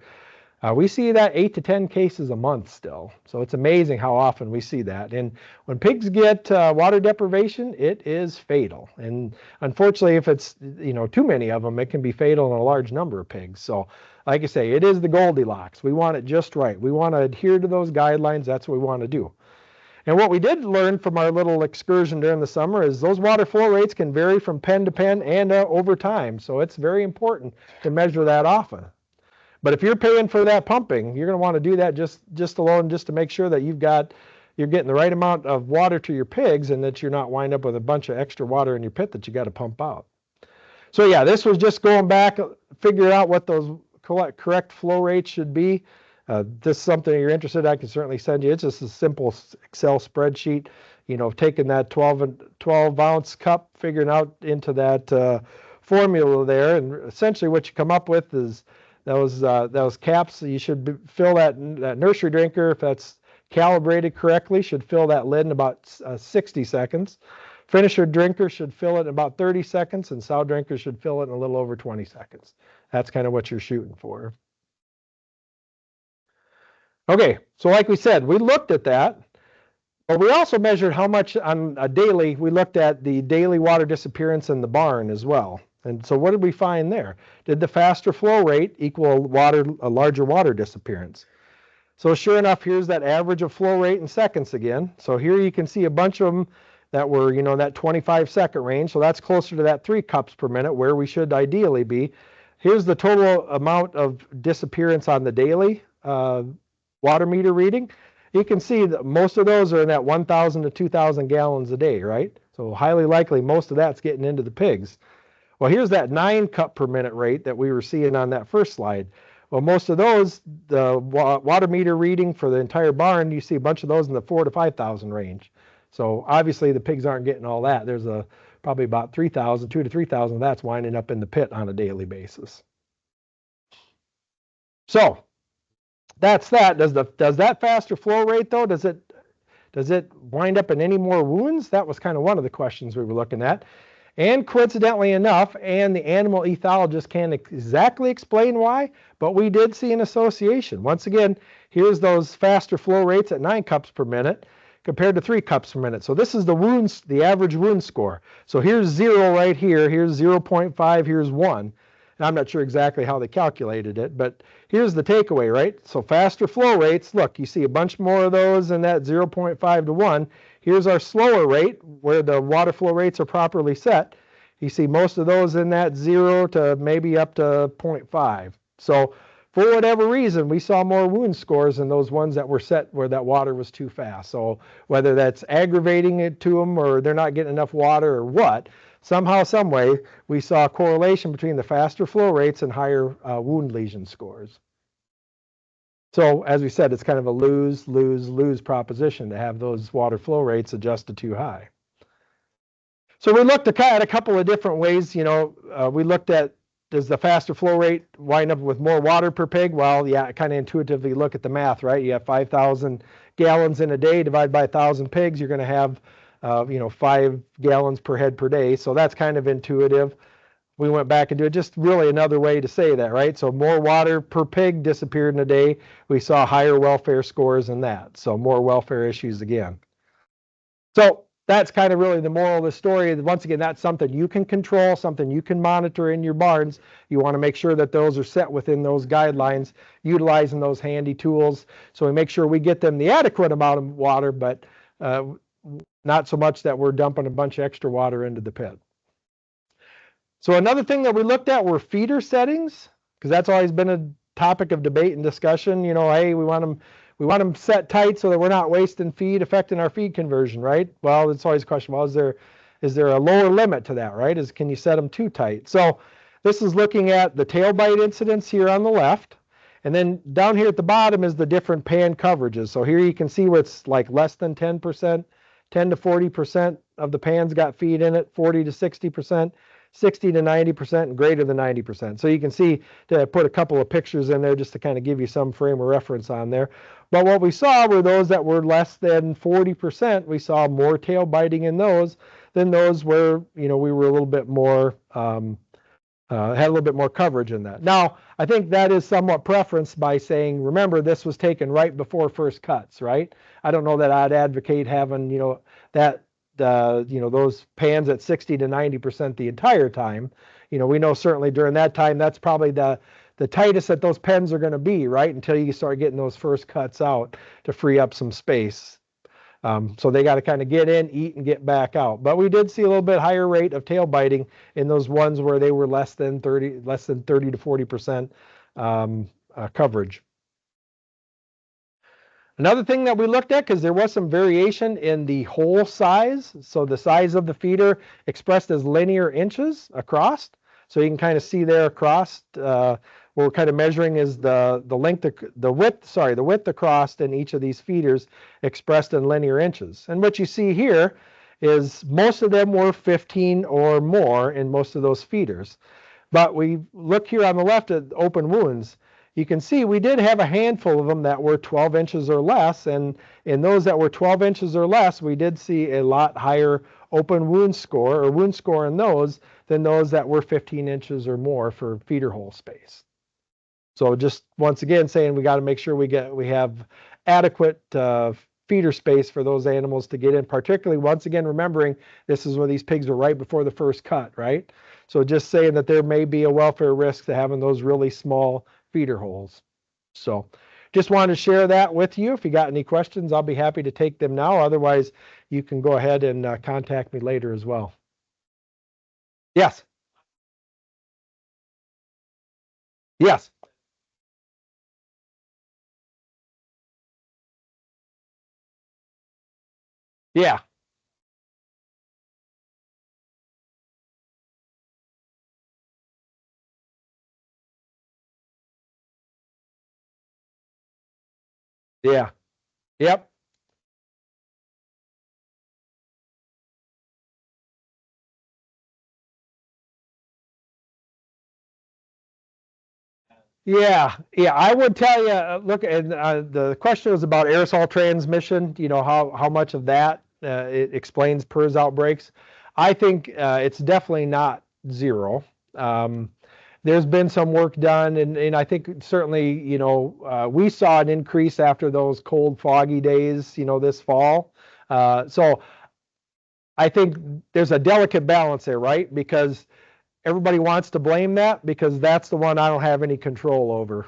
We see that 8 to 10 cases a month still. So it's amazing how often we see that. And when pigs get water deprivation, it is fatal. And unfortunately, if it's too many of them, it can be fatal in a large number of pigs. So like I say, it is the Goldilocks. We want it just right. We want to adhere to those guidelines. That's what we want to do. And what we did learn from our little excursion during the summer is those water flow rates can vary from pen to pen and over time. So it's very important to measure that often. But if you're paying for that pumping, you're going to want to do that just alone, just to make sure that you're getting the right amount of water to your pigs, and that you're not wind up with a bunch of extra water in your pit that you got to pump out. So yeah, this was just going back, figuring out what those correct flow rates should be. This is something you're interested in, I can certainly send you. It's just a simple Excel spreadsheet, taking that 12 ounce cup, figuring out into that formula there, and essentially what you come up with is those caps. You should fill that nursery drinker, if that's calibrated correctly, should fill that lid in about 60 seconds. Finisher drinker should fill it in about 30 seconds, and sow drinker should fill it in a little over 20 seconds. That's kind of what you're shooting for. Okay, so like we said, we looked at that, but we also measured how much on a daily. We looked at the daily water disappearance in the barn as well. And so what did we find there? Did the faster flow rate equal a larger water disappearance? So sure enough, here's that average of flow rate in seconds again. So here you can see a bunch of them that were, that 25-second range. So that's closer to that 3 cups per minute where we should ideally be. Here's the total amount of disappearance on the daily water meter reading. you can see that most of those are in that 1,000 to 2,000 gallons a day, right? So highly likely most of that's getting into the pigs. Well, here's that 9 cup per minute rate that we were seeing on that first slide. Well, most of those, the water meter reading for the entire barn, you see a bunch of those in the 4,000 to 5,000 range. So obviously the pigs aren't getting all that. There's probably about 3,000, 2,000 to 3,000 of that's winding up in the pit on a daily basis. So that's that. Does that faster flow rate though? Does it wind up in any more wounds? That was kind of one of the questions we were looking at. And coincidentally enough, and the animal ethologist can't exactly explain why, but we did see an association. Once again, here's those faster flow rates at 9 cups per minute compared to 3 cups per minute. So this is the average wound score. So here's 0 right here, here's 0.5, here's 1. And I'm not sure exactly how they calculated it, but here's the takeaway, right? So faster flow rates, look, you see a bunch more of those in that 0.5 to 1. Here's our slower rate where the water flow rates are properly set. You see most of those in that 0 to maybe up to 0.5. So for whatever reason, we saw more wound scores in those ones that were set where that water was too fast. So whether that's aggravating it to them or they're not getting enough water or what, somehow, some way, we saw a correlation between the faster flow rates and higher wound lesion scores. So as we said, it's kind of a lose, lose, lose proposition to have those water flow rates adjusted too high. So we looked at a couple of different ways. We looked at, does the faster flow rate wind up with more water per pig? Well, yeah, kind of intuitively look at the math, right? You have 5,000 gallons in a day divided by 1,000 pigs. You're going to have 5 gallons per head per day. So that's kind of intuitive. We went back and did just really another way to say that, right? So more water per pig disappeared in a day. We saw higher welfare scores in that. So more welfare issues again. So that's kind of really the moral of the story. Once again, that's something you can control, something you can monitor in your barns. You want to make sure that those are set within those guidelines, utilizing those handy tools. So we make sure we get them the adequate amount of water, but not so much that we're dumping a bunch of extra water into the pit. So another thing that we looked at were feeder settings, because that's always been a topic of debate and discussion. Hey, we want them set tight so that we're not wasting feed, affecting our feed conversion, right? Well, it's always a question. Well, is there a lower limit to that, right? Can you set them too tight? So this is looking at the tail bite incidence here on the left, and then down here at the bottom is the different pan coverages. So here you can see where it's like less than 10%, 10 to 40% of the pans got feed in it, 40 to 60%. 60 to 90% and greater than 90%. So you can see that I put a couple of pictures in there just to kind of give you some frame of reference on there. But what we saw were those that were less than 40%. We saw more tail biting in those than those where we were a little bit more had a little bit more coverage in that. Now, I think that is somewhat preferenced by saying, remember, this was taken right before first cuts, right? I don't know that I'd advocate having those pans at 60 to 90% the entire time. We know certainly during that time, that's probably the tightest that those pens are going to be, right? Until you start getting those first cuts out to free up some space. So they got to kind of get in, eat, and get back out. But we did see a little bit higher rate of tail biting in those ones where they were less than 30 to 40% coverage. Another thing that we looked at, because there was some variation in the hole size, so the size of the feeder expressed as linear inches across. So you can kind of see there across, what we're kind of measuring is the width across in each of these feeders expressed in linear inches. And what you see here is most of them were 15 or more in most of those feeders. But we look here on the left at open wounds. You can see we did have a handful of them that were 12 inches or less, and in those that were 12 inches or less, we did see a lot higher open wound score in those than those that were 15 inches or more for feeder hole space. So just once again saying we got to make sure we have adequate feeder space for those animals to get in, particularly once again remembering this is where these pigs are right before the first cut, right? So just saying that there may be a welfare risk to having those really small feeder holes. So just wanted to share that with you. If you got any questions, I'll be happy to take them now. Otherwise, you can go ahead and contact me later as well. Yes. Yes. Yeah. Yeah. Yep. Yeah, yeah, I would tell you, look, and the question was about aerosol transmission, how much of that it explains PRRS outbreaks. I think it's definitely not zero. Um, there's been some work done, and I think certainly, we saw an increase after those cold, foggy days, this fall. So I think there's a delicate balance there, right? Because everybody wants to blame that because that's the one I don't have any control over,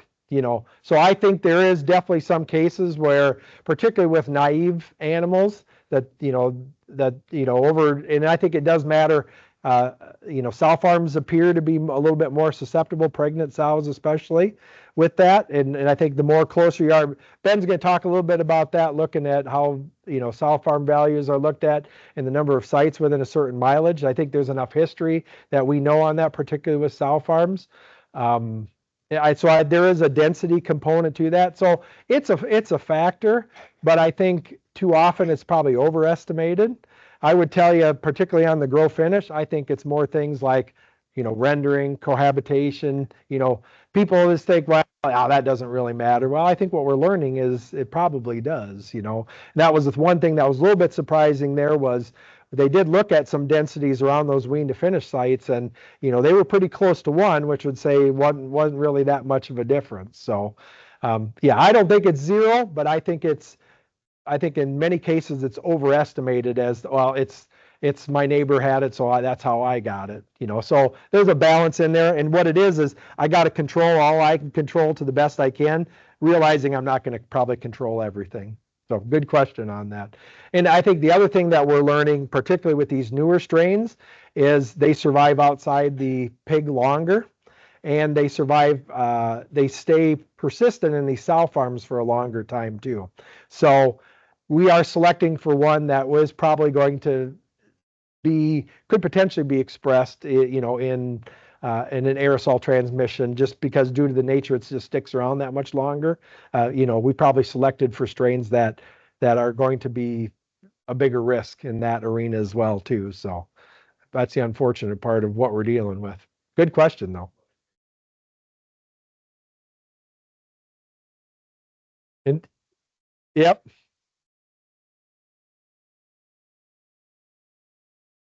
So I think there is definitely some cases where, particularly with naive animals, over, and I think it does matter. Sow farms appear to be a little bit more susceptible, pregnant sows especially, with that. And I think the more closer you are, Ben's going to talk a little bit about that, looking at how, sow farm values are looked at and the number of sites within a certain mileage. I think there's enough history that we know on that, particularly with sow farms. There is a density component to that. So it's a factor, but I think too often it's probably overestimated. I would tell you, particularly on the grow finish, I think it's more things like, rendering, cohabitation. People just think, well, that doesn't really matter. Well, I think what we're learning is it probably does. And that was the one thing that was a little bit surprising there was they did look at some densities around those wean to finish sites, and they were pretty close to one, which would say wasn't really that much of a difference. So, yeah, I don't think it's zero, but I think in many cases it's overestimated as, well, it's my neighbor had it, so that's how I got it. So there's a balance in there, and what it is I got to control all I can control to the best I can, realizing I'm not going to probably control everything. So good question on that. And I think the other thing that we're learning, particularly with these newer strains, is they survive outside the pig longer, and they stay persistent in these sow farms for a longer time too. So we are selecting for one that was probably going to could potentially be expressed, in an aerosol transmission, just because due to the nature it just sticks around that much longer. We probably selected for strains that are going to be a bigger risk in that arena as well too. So that's the unfortunate part of what we're dealing with. Good question though. And yep.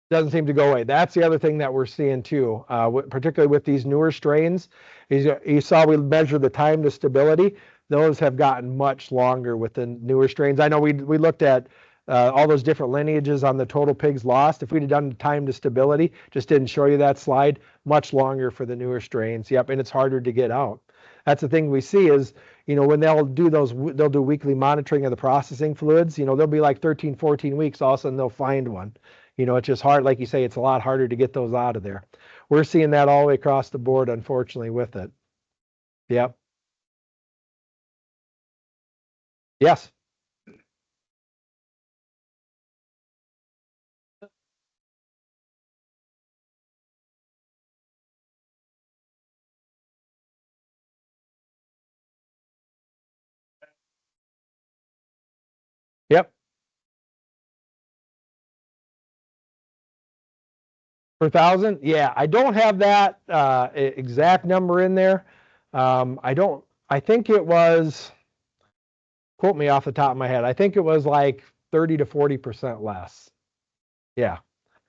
Doesn't seem to go away. That's the other thing that we're seeing too, particularly with these newer strains. You saw we measure the time to stability. Those have gotten much longer with the newer strains. I know we looked at all those different lineages on the total pigs lost. If we'd have done time to stability, just didn't show you that slide, much longer for the newer strains. Yep, and it's harder to get out. That's the thing we see is, when they'll do weekly monitoring of the processing fluids, they'll be like 13, 14 weeks, all of a sudden they'll find one. It's just hard, like you say, it's a lot harder to get those out of there. We're seeing that all the way across the board, unfortunately, with it. Yep. Yes. Yep. Per thousand. Yeah, I don't have that exact number in there. I don't. I think it was. Quote me off the top of my head. I think it was like 30 to 40% less. Yeah.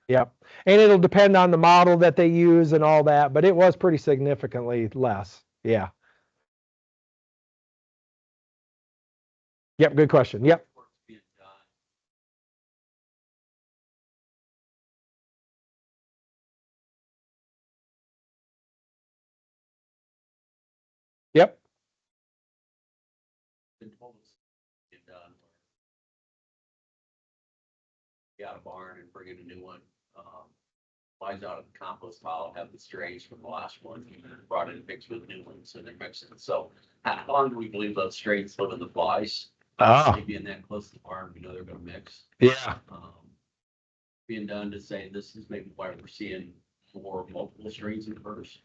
Yep. And it'll depend on the model that they use and all that, but it was pretty significantly less. Yeah. Yep. Good question. Yep. Yep. Out a barn and bring in a new one. Flies out of the compost pile, have the strains from the last one, brought in, mixed with new ones, and they're mixing. So how long do we believe those strains live in the flies? Oh, They being that close to the farm, we know they're gonna mix. yeah. Being done to say this is maybe why we're seeing more multiple strains in first.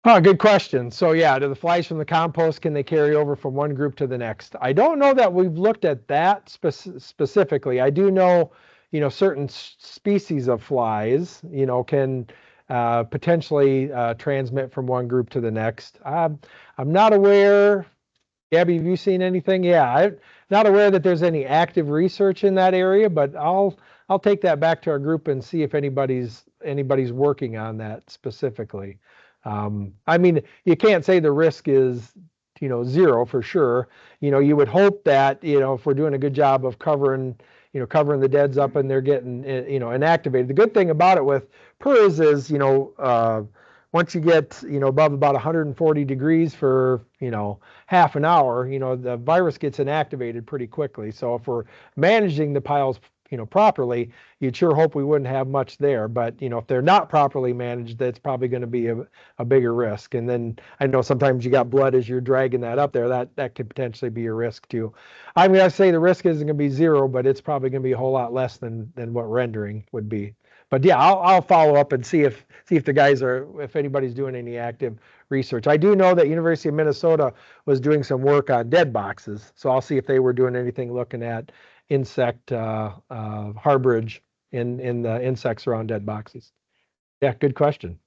Oh, good question. So yeah, do the flies from the compost, can they carry over from one group to the next? I don't know that we've looked at that specifically. I do know, certain species of flies, can potentially transmit from one group to the next. I'm not aware. Gabby, have you seen anything? Yeah, I'm not aware that there's any active research in that area, but I'll take that back to our group and see if anybody's working on that specifically. I mean, you can't say the risk is, zero for sure. You would hope that, if we're doing a good job of covering the deads up and they're getting, inactivated. The good thing about it with PRRS is, once you get, above about 140 degrees for, half an hour, the virus gets inactivated pretty quickly. So if we're managing the piles, properly, you'd sure hope we wouldn't have much there. But, if they're not properly managed, that's probably going to be a bigger risk. And then I know sometimes you got blood as you're dragging that up there, that could potentially be a risk too. I mean, I say the risk isn't going to be zero, but it's probably going to be a whole lot less than what rendering would be. But yeah, I'll follow up and see if the guys if anybody's doing any active research. I do know that University of Minnesota was doing some work on dead boxes, so I'll see if they were doing anything looking at insect harborage in the insects around dead boxes. Yeah, good question.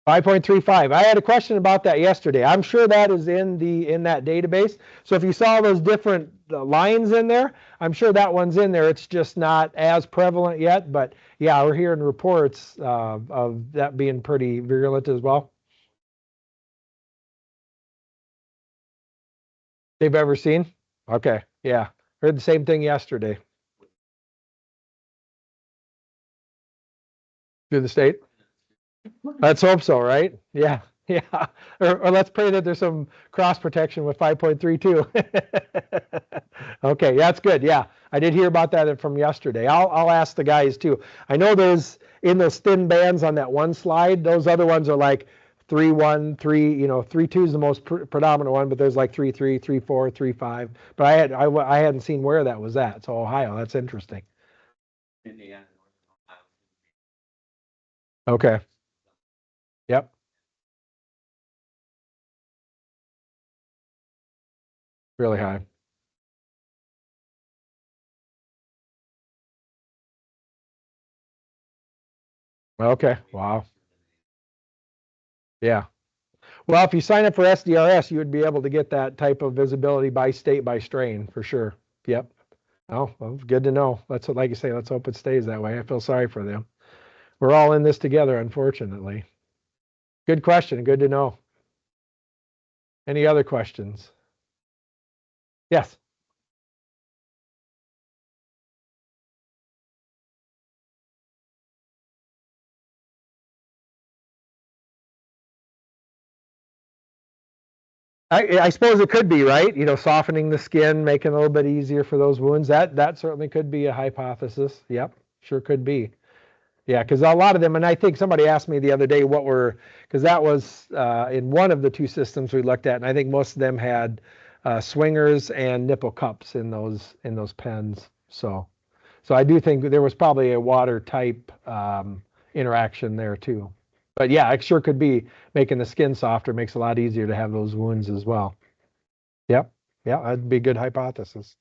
5.35. I had a question about that yesterday. I'm sure that is in that database. So if you saw those different lines in there, I'm sure that one's in there. It's just not as prevalent yet. But yeah, we're hearing reports of that being pretty virulent as well. They've ever seen? Okay, yeah. Heard the same thing yesterday. Through the state? Let's hope so, right? Yeah, yeah. Or let's pray that there's some cross protection with 5.32. Okay, that's good. Yeah, I did hear about that from yesterday. I'll ask the guys too. I know there's in those thin bands on that one slide. Those other ones are like 3.1, 3. 3.2 is the most predominant one, but there's like 3.3, 3.4, 3.5. But I hadn't seen where that was at. So Ohio, that's interesting. Indiana. Okay. Yep. Really high. Okay. Wow. Yeah. Well, if you sign up for SDRS, you would be able to get that type of visibility by state, by strain, for sure. Yep. Oh, well, good to know. Let's, like you say, let's hope it stays that way. I feel sorry for them. We're all in this together, unfortunately. Good question. Good to know. Any other questions? Yes. I suppose it could be, right? Softening the skin, making it a little bit easier for those wounds. That certainly could be a hypothesis. Yep, sure could be. Yeah, because a lot of them, and I think somebody asked me the other day because that was in one of the two systems we looked at, and I think most of them had swingers and nipple cups in those pens. So I do think there was probably a water type interaction there too. But yeah, it sure could be making the skin softer makes it a lot easier to have those wounds as well. Yep, yeah, that'd be a good hypothesis.